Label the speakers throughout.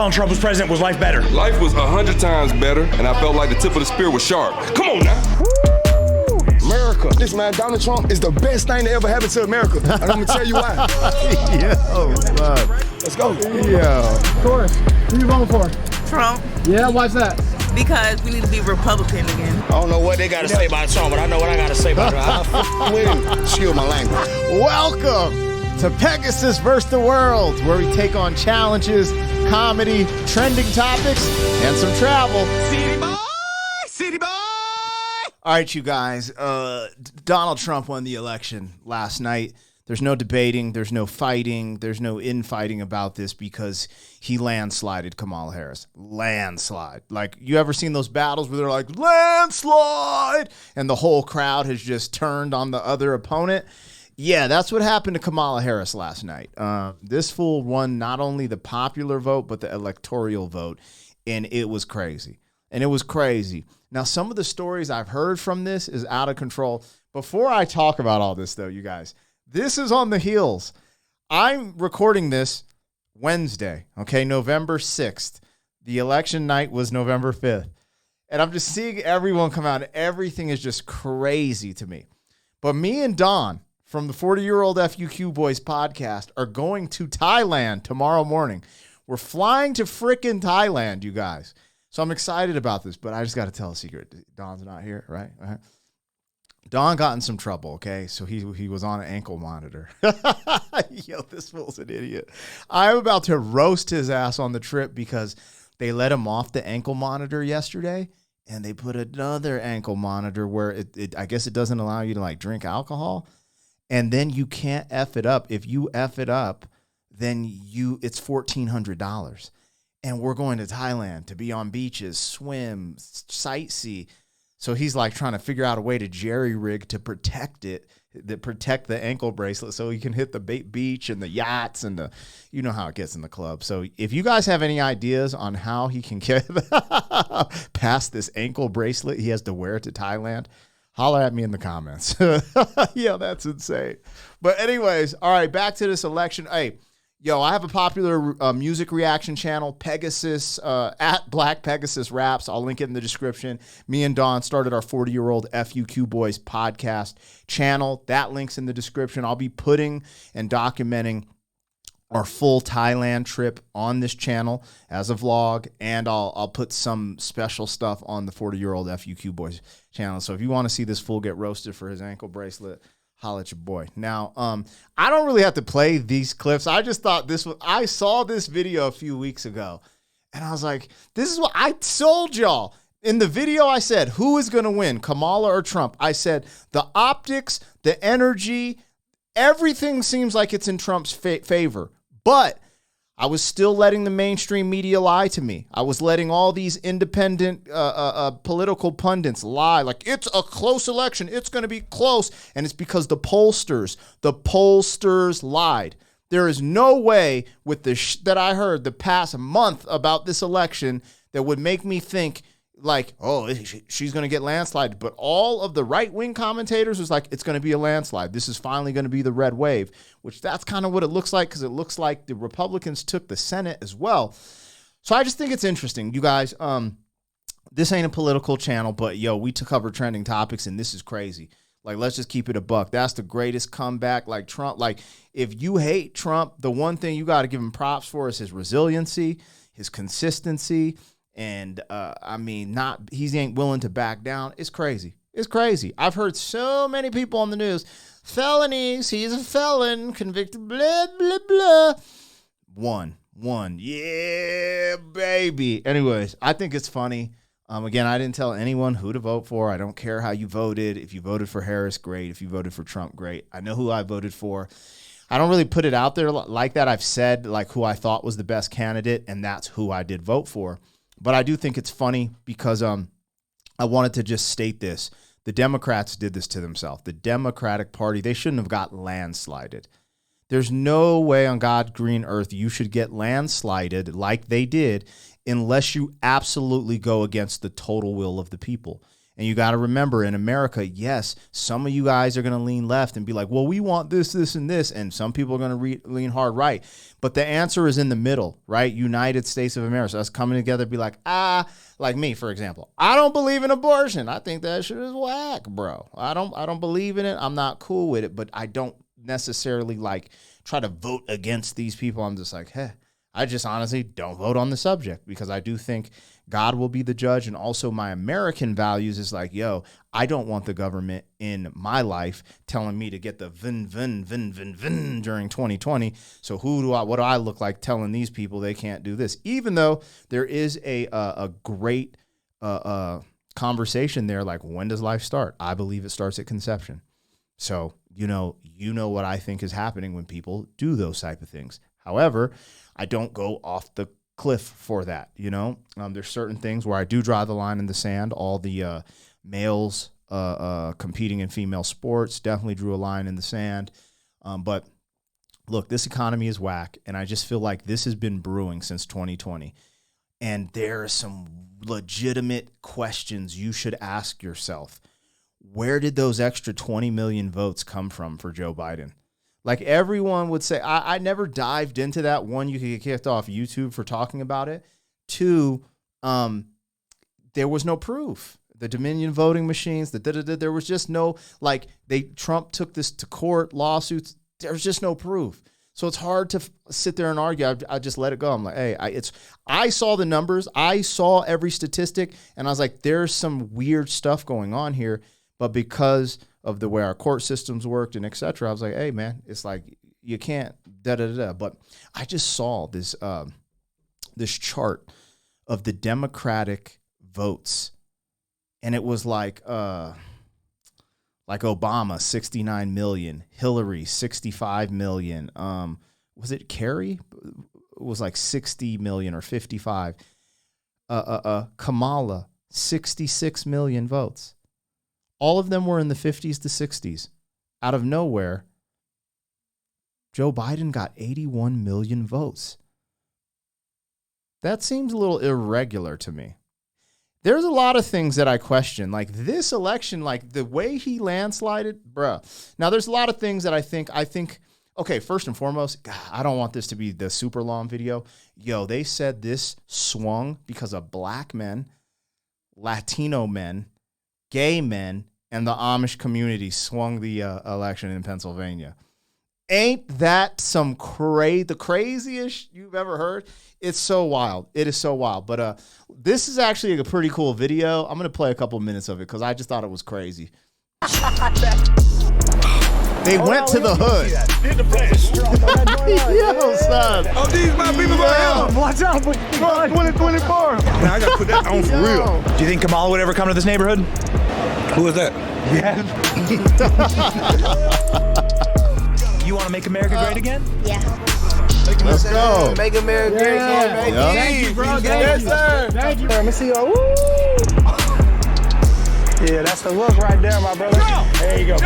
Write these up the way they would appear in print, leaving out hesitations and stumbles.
Speaker 1: Donald Trump was president, was life better?
Speaker 2: Life was 100 times better, and I felt like the tip of the spear was sharp. Come on now.
Speaker 3: America. Listen, man, Donald Trump is the best thing that ever happened to America. And I'm going to tell you why.
Speaker 4: Yo, son.
Speaker 3: Let's go.
Speaker 4: Yo.
Speaker 5: Of course. Who you voting for?
Speaker 6: Trump.
Speaker 5: Yeah, why's that?
Speaker 6: Because we need to be Republican again.
Speaker 7: I don't know what they got to say about Trump, but I know what I got to say about him. I'll with him. Excuse my language.
Speaker 4: Welcome to Pegasus vs. the World, where we take on challenges, comedy, trending topics, and some travel.
Speaker 7: City boy! City boy!
Speaker 4: All right, you guys. Donald Trump won the election last night. There's no debating. There's no fighting. There's no infighting about this because he landslided Kamala Harris. Landslide. Like, you ever seen those battles where they're like, landslide, and the whole crowd has just turned on the other opponent? Yeah, that's what happened to Kamala Harris last night. This fool won not only the popular vote, but the electoral vote, and it was crazy. Now, some of the stories I've heard from this is out of control. Before I talk about all this, though, you guys, this is on the heels. I'm recording this Wednesday, okay, November 6th. The election night was November 5th. And I'm just seeing everyone come out. Everything is just crazy to me. But me and Don from the 40-Year-Old FUQ Boys podcast are going to Thailand tomorrow morning. We're flying to frickin' Thailand, you guys. So I'm excited about this, but I just got to tell a secret. Don's not here, right? Don got in some trouble, okay? So he was on an ankle monitor. Yo, this fool's an idiot. I'm about to roast his ass on the trip because they let him off the ankle monitor yesterday, and they put another ankle monitor where it I guess it doesn't allow you to, like, drink alcohol. And then you can't F it up. If you F it up, then it's $1,400. And we're going to Thailand to be on beaches, swim, sightsee. So he's like trying to figure out a way to jerry rig to protect it, to protect the ankle bracelet so he can hit the beach and the yachts and you know how it gets in the club. So if you guys have any ideas on how he can get past this ankle bracelet he has to wear to Thailand, holler at me in the comments. Yeah, that's insane. But anyways, all right, back to this election. Hey, yo, I have a popular music reaction channel, Pegasus, at Black Pegasus Raps. I'll link it in the description. Me and Don started our 40-Year-Old FUQ Boys podcast channel. That link's in the description. I'll be putting and documenting our full Thailand trip on this channel as a vlog, and I'll put some special stuff on the 40-Year-Old FUQ Boys channel. So if you want to see this fool get roasted for his ankle bracelet, holla at your boy. Now, I don't really have to play these clips. I just thought I saw this video a few weeks ago, and I was like, this is what I told y'all. In the video, I said, who is going to win, Kamala or Trump? I said, the optics, the energy, everything seems like it's in Trump's favor. But I was still letting the mainstream media lie to me. I was letting all these independent political pundits lie. Like, it's a close election. It's going to be close. And it's because the pollsters lied. There is no way with the that I heard the past month about this election that would make me think like, oh, she's going to get landslide. But all of the right-wing commentators was like, it's going to be a landslide. This is finally going to be the red wave, which that's kind of what it looks like because it looks like the Republicans took the Senate as well. So I just think it's interesting. You guys, this ain't a political channel, but, yo, we cover trending topics, and this is crazy. Like, let's just keep it a buck. That's the greatest comeback. Like, Trump, like, if you hate Trump, the one thing you got to give him props for is his resiliency, his consistency, and he ain't willing to back down. It's crazy. It's crazy. I've heard so many people on the news, felonies, he's a felon, convicted, blah, blah, blah. One. Yeah, baby. Anyways, I think it's funny. Again, I didn't tell anyone who to vote for. I don't care how you voted. If you voted for Harris, great. If you voted for Trump, great. I know who I voted for. I don't really put it out there like that. I've said like who I thought was the best candidate, and that's who I did vote for. But I do think it's funny because I wanted to just state this. The Democrats did this to themselves. The Democratic Party, they shouldn't have got landslided. There's no way on God's green earth you should get landslided like they did unless you absolutely go against the total will of the people. And you got to remember, in America, yes, some of you guys are going to lean left and be like, well, we want this, this, and this. And some people are going to lean hard right. But the answer is in the middle, right? United States of America. So us coming together, be like, like me, for example. I don't believe in abortion. I think that shit is whack, bro. I don't believe in it. I'm not cool with it. But I don't necessarily like try to vote against these people. I'm just like, hey, I just honestly don't vote on the subject because I do think God will be the judge. And also my American values is like, yo, I don't want the government in my life telling me to get the vin during 2020. So what do I look like telling these people they can't do this? Even though there is a great conversation there, like when does life start? I believe it starts at conception. So, you know what I think is happening when people do those type of things. However, I don't go off the cliff for that. There's certain things where I do draw the line in the sand. All the males competing in female sports definitely drew a line in the sand. But look, this economy is whack, and I just feel like this has been brewing since 2020. And there are some legitimate questions you should ask yourself. Where did those extra 20 million votes come from for Joe Biden? Like everyone would say, I never dived into that. One, you could get kicked off YouTube for talking about it. Two, there was no proof. The Dominion voting machines, there was just no, like, Trump took this to court, lawsuits. There's just no proof. So it's hard to sit there and argue. I just let it go. I'm like, hey, I saw the numbers. I saw every statistic. And I was like, there's some weird stuff going on here. But because of the way our court systems worked and et cetera, I was like, hey, man, it's like you can't But I just saw this this chart of the Democratic votes, and it was like Obama, 69 million, Hillary, 65 million. Was it Kerry? It was like 60 million or 55. Kamala, 66 million votes. All of them were in the 50s to 60s. Out of nowhere, Joe Biden got 81 million votes. That seems a little irregular to me. There's a lot of things that I question. Like this election, like the way he landslided, bruh. Now, there's a lot of things that I think, okay, first and foremost, God, I don't want this to be the super long video. Yo, they said this swung because of black men, Latino men, gay men, and the Amish community swung the election in Pennsylvania. Ain't that the craziest you've ever heard? It's so wild. It is so wild. But this is actually a pretty cool video. I'm going to play a couple minutes of it because I just thought it was crazy. They went to the hood. Yo, son.
Speaker 2: Oh, these my people right here.
Speaker 5: Watch out, 2024.
Speaker 1: Now I gotta put that on for real. Do you think Kamala would ever come to this neighborhood?
Speaker 2: Who is that?
Speaker 1: Yeah. You want to make America great again?
Speaker 8: Yeah.
Speaker 4: Let's go.
Speaker 3: Make America great again.
Speaker 4: Yep.
Speaker 5: Thank you, bro. Thank
Speaker 3: Yes,
Speaker 5: you.
Speaker 3: sir.
Speaker 5: Thank you.
Speaker 3: Let me see you. Woo. Yeah, that's the look right there, my brother. There you go.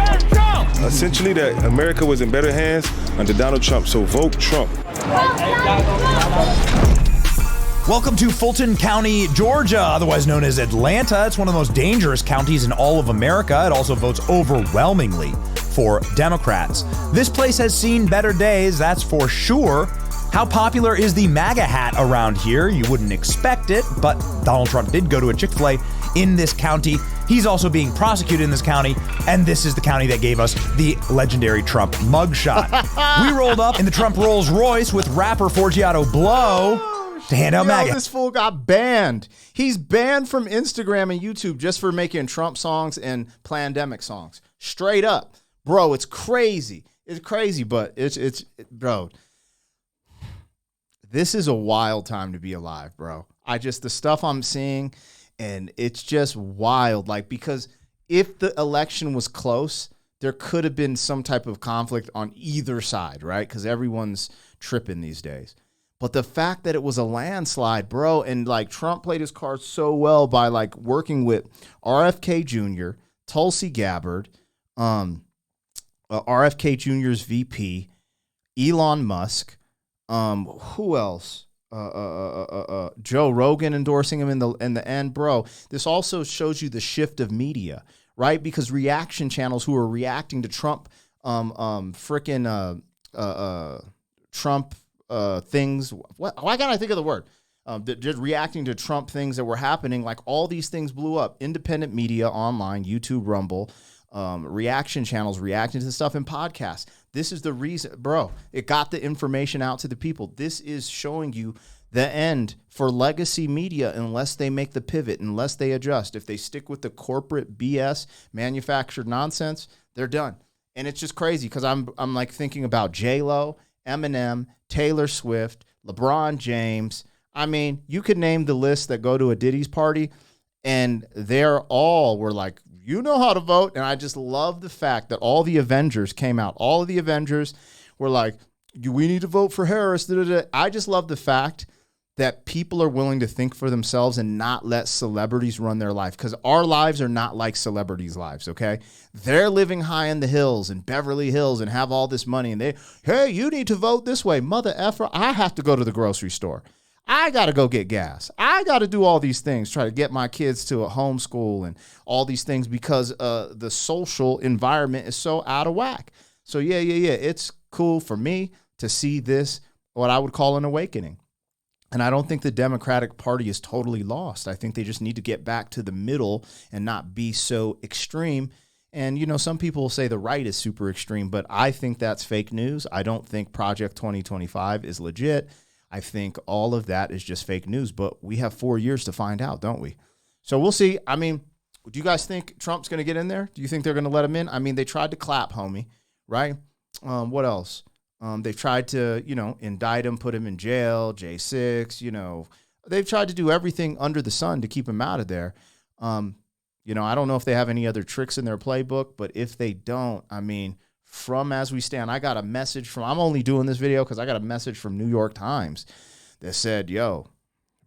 Speaker 9: Essentially, that America was in better hands under Donald Trump, so vote Trump.
Speaker 1: Welcome to Fulton County, Georgia, otherwise known as Atlanta. It's one of the most dangerous counties in all of America. It also votes overwhelmingly for Democrats. This place has seen better days, that's for sure. How popular is the MAGA hat around here? You wouldn't expect it, but Donald Trump did go to a Chick-fil-A in this county. He's also being prosecuted in this county, and this is the county that gave us the legendary Trump mugshot. We rolled up in the Trump Rolls Royce with rapper Forgiato Blow to hand out MAGA.
Speaker 4: This fool got banned. He's banned from Instagram and YouTube just for making Trump songs and Plandemic songs. Straight up. Bro, it's crazy. It's crazy, but bro. This is a wild time to be alive, bro. The stuff I'm seeing, and it's just wild. Like, because if the election was close, there could have been some type of conflict on either side, right? Because everyone's tripping these days. But the fact that it was a landslide, bro, and like Trump played his cards so well by like working with RFK Jr., Tulsi Gabbard, RFK Jr.'s VP, Elon Musk, who else? Joe Rogan endorsing him in the end, bro. This also shows you the shift of media, right? Because reaction channels who are reacting to Trump, Trump things. Why can't I think of the word? Just reacting to Trump things that were happening, like all these things blew up. Independent media online, YouTube, Rumble, reaction channels reacting to stuff in podcasts. This is the reason, bro. It got the information out to the people. This is showing you the end for legacy media unless they make the pivot, unless they adjust. If they stick with the corporate BS, manufactured nonsense, they're done. And it's just crazy because I'm like thinking about J-Lo, Eminem, Taylor Swift, LeBron James. I mean, you could name the list that go to a Diddy's party, and they're all were like, you know how to vote. And I just love the fact that all the Avengers came out. All of the Avengers were like, we need to vote for Harris. I just love the fact that people are willing to think for themselves and not let celebrities run their life, because our lives are not like celebrities' lives, okay? They're living high in the hills and Beverly Hills and have all this money, and hey, you need to vote this way. Mother effer, I have to go to the grocery store. I got to go get gas. I got to do all these things, try to get my kids to a homeschool and all these things because the social environment is so out of whack. So, yeah. It's cool for me to see this, what I would call an awakening. And I don't think the Democratic Party is totally lost. I think they just need to get back to the middle and not be so extreme. And, you know, some people will say the right is super extreme, but I think that's fake news. I don't think Project 2025 is legit. I think all of that is just fake news, but we have 4 years to find out, don't we? So we'll see. I mean, do you guys think Trump's going to get in there? Do you think they're going to let him in? I mean, they tried to clap, homie, right? What else? They've tried to, indict him, put him in jail, J6, They've tried to do everything under the sun to keep him out of there. I don't know if they have any other tricks in their playbook, but if they don't, I mean, from as we stand, I got a message from, I'm only doing this video because I got a message from New York Times that said, yo,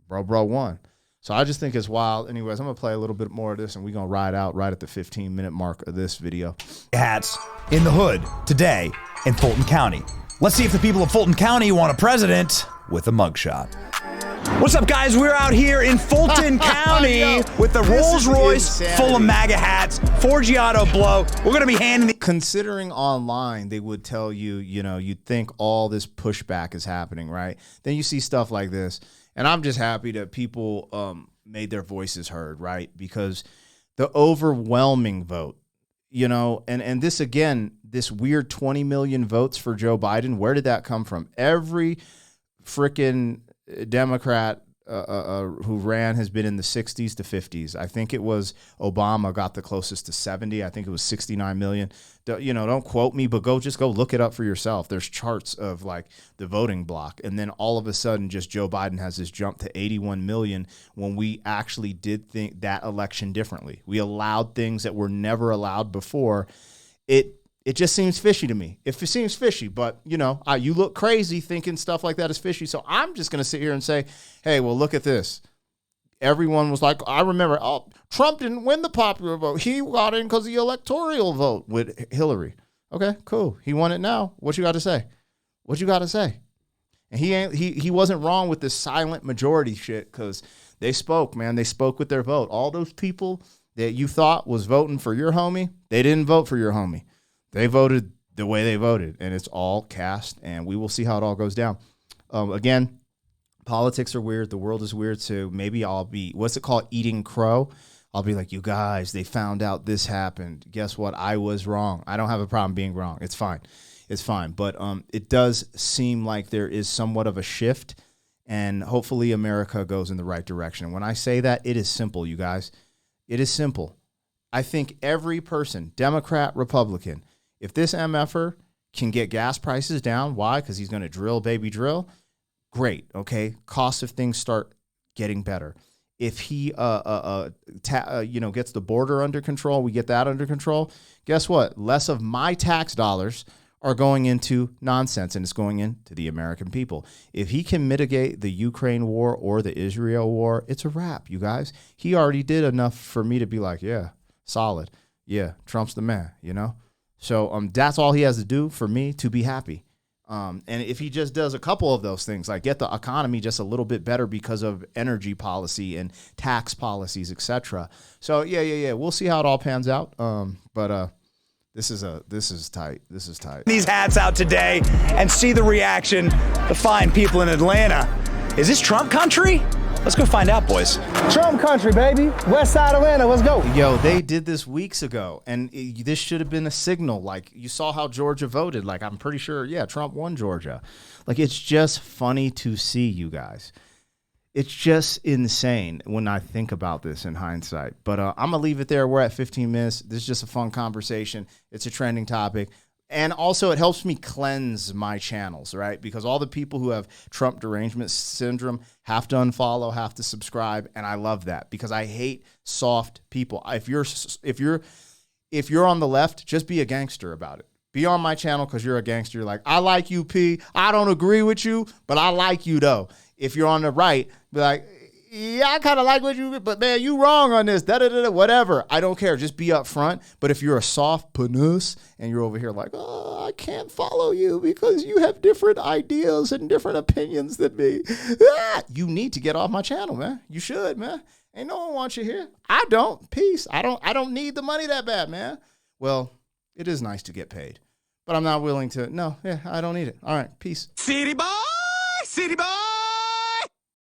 Speaker 4: bro won. So I just think it's wild. Anyways, I'm going to play a little bit more of this and we're going to ride out right at the 15-minute mark of this video.
Speaker 1: Hats in the hood today in Fulton County. Let's see if the people of Fulton County want a president with a mugshot. What's up, guys? We're out here in Fulton County with the Rolls Royce full of MAGA hats, Forgiato blow. We're going to be handing
Speaker 4: Considering online, they would tell you, you'd think all this pushback is happening, right? Then you see stuff like this. And I'm just happy that people made their voices heard, right? Because the overwhelming vote, and this, again, this weird 20 million votes for Joe Biden, where did that come from? Every freaking Democrat who ran has been in the 60s to 50s. I think it was Obama got the closest to 70. I think it was 69 million. Don't quote me, but go look it up for yourself. There's charts of like the voting block. And then all of a sudden just Joe Biden has this jump to 81 million when we actually did think that election differently. We allowed things that were never allowed before. It just seems fishy to me. If it seems fishy, but, you look crazy thinking stuff like that is fishy. So I'm just going to sit here and say, hey, well, look at this. Everyone was like, I remember, Trump didn't win the popular vote. He got in because of the electoral vote with Hillary. Okay, cool. He won it now. What you got to say? What you got to say? And he wasn't wrong with this silent majority shit because they spoke, man. They spoke with their vote. All those people that you thought was voting for your homie, they didn't vote for your homie. They voted the way they voted, and it's all cast, and we will see how it all goes down. Again, politics are weird. The world is weird, so maybe I'll be, what's it called, eating crow? I'll be like, you guys, they found out this happened. Guess what? I was wrong. I don't have a problem being wrong. It's fine. It's fine. But it does seem like there is somewhat of a shift, and hopefully America goes in the right direction. When I say that, it is simple, you guys. It is simple. I think every person, Democrat, Republican, if this MFer can get gas prices down, why? Because he's going to drill, baby, drill. Great, okay? Costs of things start getting better. If he, gets the border under control, we get that under control. Guess what? Less of my tax dollars are going into nonsense, and it's going into the American people. If he can mitigate the Ukraine war or the Israel war, it's a wrap, you guys. He already did enough for me to be like, yeah, solid. Yeah, Trump's the man, So that's all he has to do for me to be happy. And if he just does a couple of those things, like get the economy just a little bit better because of energy policy and tax policies, etc. So yeah. We'll see how it all pans out. But this is tight. This is tight.
Speaker 1: These hats out today and see the reaction. The fine people in Atlanta. Is this Trump country? Let's go find out, boys.
Speaker 5: Trump country, baby. West side Atlanta, let's go.
Speaker 4: Yo, they did this weeks ago, and this should have been a signal. Like, you saw how Georgia voted. Like, I'm pretty sure, yeah, Trump won Georgia. Like, it's just funny to see, you guys. It's just insane when I think about this in hindsight. But I'm going to leave it there. We're at 15 minutes. This is just a fun conversation. It's a trending topic. And also, it helps me cleanse my channels, right? Because all the people who have Trump derangement syndrome have to unfollow, have to subscribe, and I love that because I hate soft people. If you're on the left, just be a gangster about it. Be on my channel because you're a gangster. You're like, I like you, P. I don't agree with you, but I like you though. If you're on the right, be like, yeah, I kind of like what you, but man, you wrong on this, whatever. I don't care. Just be up front. But if you're a soft panus and you're over here like, oh, I can't follow you because you have different ideas and different opinions than me, you need to get off my channel, man. You should, man. Ain't no one wants you here. I don't. Peace. I don't need the money that bad, man. Well, it is nice to get paid, but I'm not willing to. No, yeah, I don't need it. All right, peace.
Speaker 7: City boy, city boy.